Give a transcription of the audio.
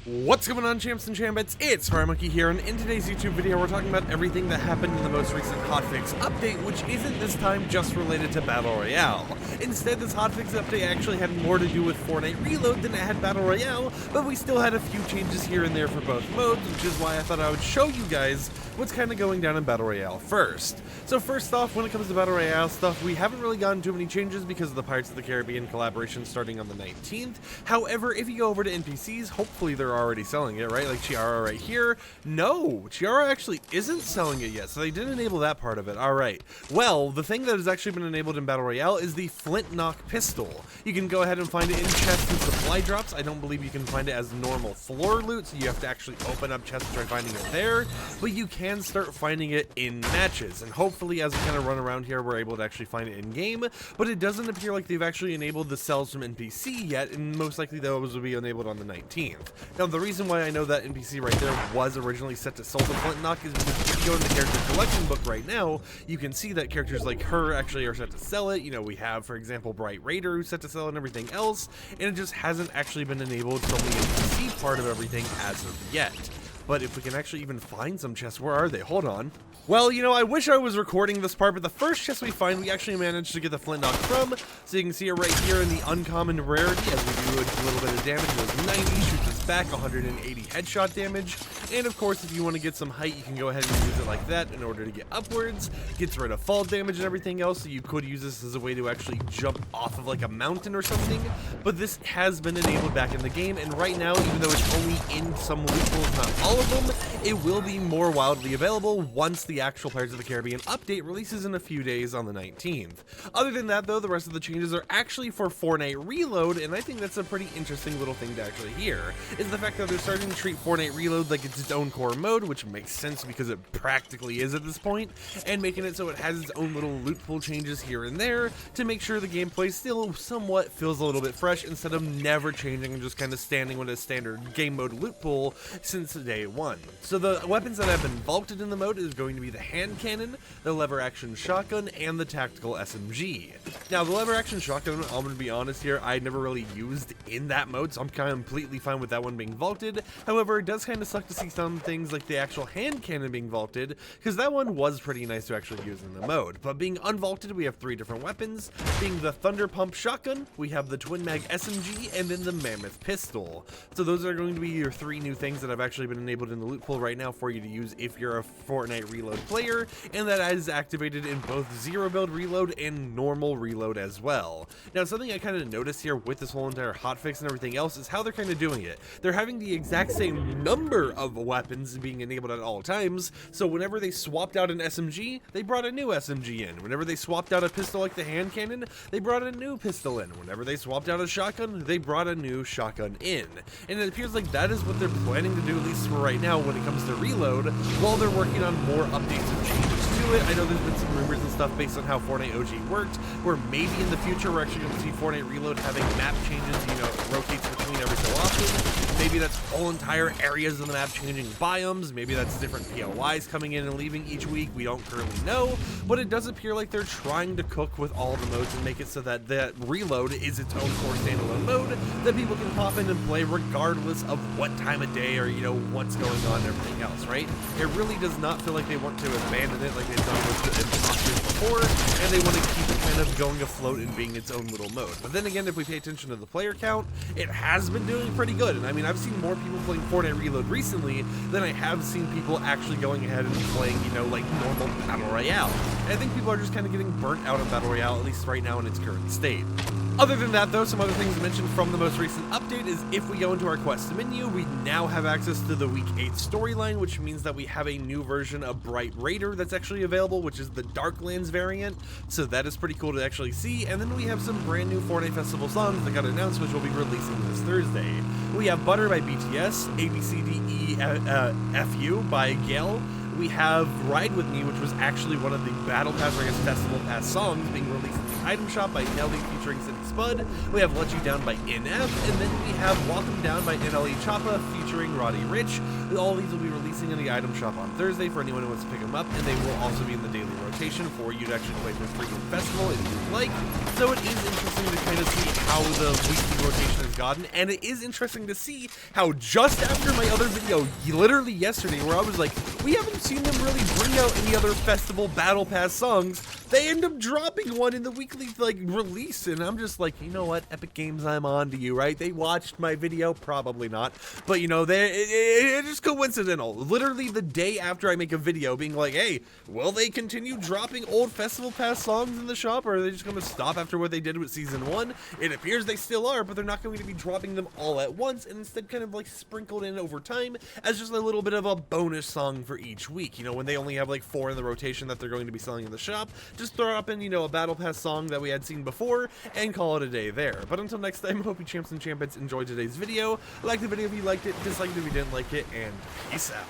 What's going on, champs and chambits? It's FireMonkey here, and in today's YouTube video we're talking about everything that happened in the most recent hotfix update, which isn't this time just related to Battle Royale. Instead, this hotfix update actually had more to do with Fortnite Reload than it had Battle Royale, but we still had a few changes here and there for both modes, which is why I thought I would show you guys what's kind of going down in Battle Royale first. So first off, when it comes to Battle Royale stuff, we haven't really gotten too many changes because of the Pirates of the Caribbean collaboration starting on the 19th. However, if you go over to NPCs, hopefully they're already selling it, right? Like Chiara right here. No, Chiara actually isn't selling it yet, so they didn't enable that part of it. All right. Well, the thing that has actually been enabled in Battle Royale is the Flintlock pistol. You can go ahead and find it in chests and supply drops. I don't believe you can find it as normal floor loot, so you have to actually open up chests and try finding it there, but you can start finding it in matches, and hopefully as we kind of run around here we're able to actually find it in game, but it doesn't appear like they've actually enabled the sells from NPC yet, and most likely those will be enabled on the 19th. Now the reason why I know that NPC right there was originally set to sell the Flintlock is because if you go in the character collection book right now, you can see that characters like her actually are set to sell it. You know, we have, for example, Bright Raider who's set to sell it and everything else, and it just hasn't actually been enabled from the NPC part of everything as of yet. But if we can actually even find some chests, where are they? Hold on. Well, you know, I wish I was recording this part, but the first chest we find, we actually managed to get the Flintlock from. So you can see it right here in the uncommon rarity as we do a little bit of damage. It was 90, shoots us back, 180 headshot damage. And of course, if you want to get some height, you can go ahead and use it like that in order to get upwards. Gets rid of fall damage and everything else, so you could use this as a way to actually jump off of like a mountain or something. But this has been enabled back in the game, and right now, even though it's only in some loopholes, not all of them, it will be more wildly available once the actual Pirates of the Caribbean update releases in a few days on the 19th. Other than that though, the rest of the changes are actually for Fortnite Reload, and I think that's a pretty interesting little thing to actually hear, is the fact that they're starting to treat Fortnite Reload like it's its own core mode, which makes sense because it practically is at this point, and making it so it has its own little loot pool changes here and there to make sure the gameplay still somewhat feels a little bit fresh instead of never changing and just kind of standing with a standard game mode loot pool since day one. So the weapons that have been vaulted in the mode is going to be the hand cannon, the lever action shotgun, and the tactical SMG. Now the lever action shotgun, I'm going to be honest here, I never really used in that mode, so I'm completely fine with that one being vaulted. However, it does kind of suck to see some things like the actual hand cannon being vaulted, because that one was pretty nice to actually use in the mode. But being unvaulted, we have three different weapons, being the Thunder Pump shotgun, we have the Twin Mag SMG, and then the Mammoth pistol. So those are going to be your three new things that have actually been enabled in the loot pool right now for you to use if you're a Fortnite Reload player, and that is activated in both zero build reload and normal reload as well. Now something I kind of noticed here with this whole entire hotfix and everything else is how they're kind of doing it. They're having the exact same number of weapons being enabled at all times, so whenever they swapped out an SMG, they brought a new SMG in. Whenever they swapped out a pistol like the hand cannon, they brought a new pistol in. Whenever they swapped out a shotgun, they brought a new shotgun in. And it appears like that is what they're planning to do, at least for right now when it comes to Reload, while they're working on more updates and changes to it. I know there's been some rumors and stuff based on how Fortnite OG worked, where maybe in the future we're actually going to see Fortnite Reload having map changes, you know, it rotates between every so often. Maybe that's whole entire areas of the map changing biomes, maybe that's different POIs coming in and leaving each week, we don't currently know, but it does appear like they're trying to cook with all the modes and make it so that that Reload is its own core standalone mode that people can pop in and play regardless of what time of day or, you know, what's going on and everything else, right? It really does not feel like they want to abandon it like they've done with the Imposters before, and they want to keep it kind of going afloat and being its own little mode. But then again, if we pay attention to the player count, it has been doing pretty good, and I mean, I've seen more people playing Fortnite Reload recently than I have seen people actually going ahead and playing, you know, like normal Battle Royale. And I think people are just kind of getting burnt out on Battle Royale, at least right now in its current state. Other than that though, some other things mentioned from the most recent update is if we go into our quest menu, we now have access to the week 8 storyline, which means that we have a new version of Bright Raider that's actually available, which is the Darklands variant, so that is pretty cool to actually see. And then we have some brand new Fortnite Festival songs that got announced, which will be releasing this Thursday. We have Butter by BTS, ABCDEFU by Gale. We have Ride With Me, which was actually one of the Battle Pass, or I guess Festival Pass songs being released Item Shop by Nelly featuring Cindy Spud, we have Let You Down by NF, and then we have Walk 'Em Down by NLE Choppa featuring Roddy Ricch. All these will be releasing in the Item Shop on Thursday for anyone who wants to pick them up, and they will also be in the daily rotation for you to actually play for free in Festival if you'd like. So it is interesting to kind of see how the weekly rotation has gotten, and it is interesting to see how just after my other video, literally yesterday, where I was like, we haven't seen them really bring out any other Festival Battle Pass songs, they end up dropping one in the weekly release, and I'm just like, you know what, Epic Games, I'm on to you, right? They watched my video, probably not, but you know, it's just coincidental. Literally the day after I make a video being like, hey, will they continue dropping old Festival Pass songs in the shop, or are they just going to stop after what they did with Season 1? It appears they still are, but they're not going to be dropping them all at once, and instead kind of sprinkled in over time as just a little bit of a bonus song for each week. You know, when they only have 4 in the rotation that they're going to be selling in the shop, just throw up in, you know, a Battle Pass song that we had seen before and call it a day there. But until next time, I hope you champs and champions enjoyed today's video. Like the video if you liked it, dislike it if you didn't like it, and peace out.